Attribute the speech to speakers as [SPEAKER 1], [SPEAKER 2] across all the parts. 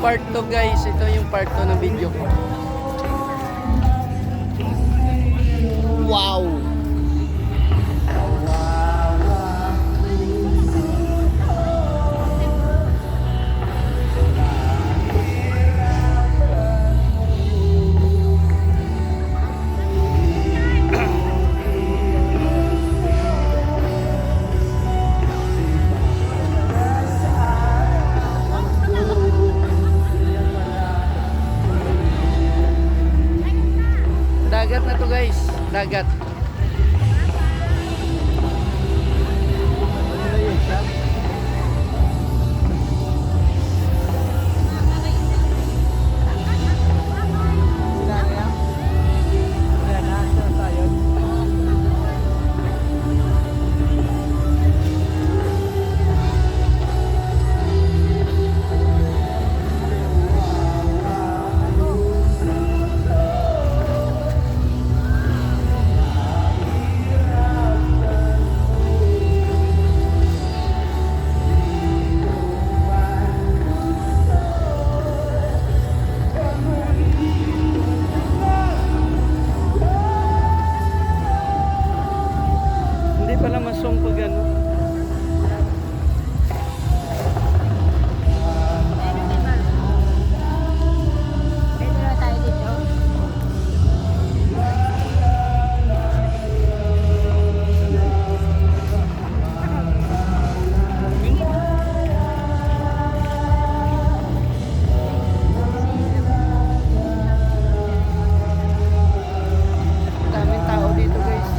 [SPEAKER 1] part 2 guys. Ito yung part 2 ng video ko. Wow! Dagat na to guys, dagat. Pala masong pag ano.
[SPEAKER 2] Pwede na tayo dito.
[SPEAKER 1] Daming tao dito guys.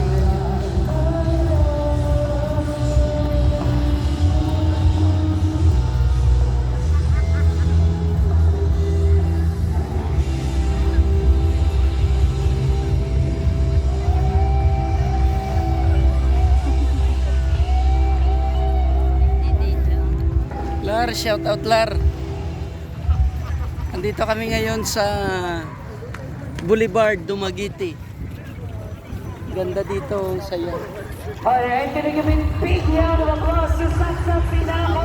[SPEAKER 1] Lar, shout out Lar. Andito kami ngayon sa Boulevard Dumaguete. Ganda dito, saya.
[SPEAKER 3] Alright, can you give me a big round of applause to Saksa Pinako?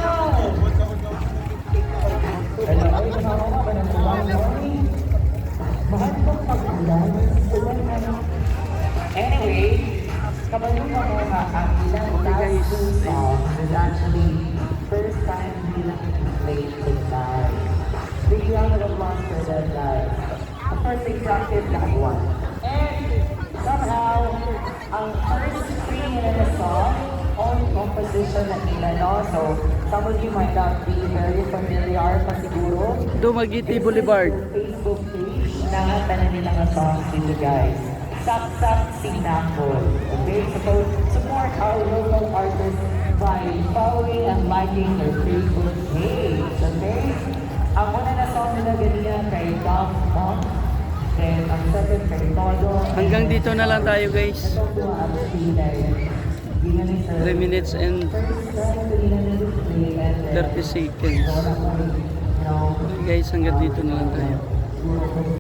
[SPEAKER 3] Anyway, kapag yung mga ang ilang last two songs is actually first time bilang played tonight. Big round of applause for that guys. Of course, exactly that one. And somehow, ang first three in the song, own composition na nila, no? So, some of you might not be very familiar pa siguro.
[SPEAKER 1] Dumaguete Boulevard.
[SPEAKER 3] Facebook page na tanan nila ng songs dito, guys. Saksak Sinakol. Okay? So, support our local artists by following and liking their Facebook page. Okay? Ang una na song nila ganyan kay Dom Monk. Then, ang second kay Todo.
[SPEAKER 1] Hanggang dito na lang tayo guys. 3 minutes and 30 seconds. Guys, hanggang dito na lang tayo.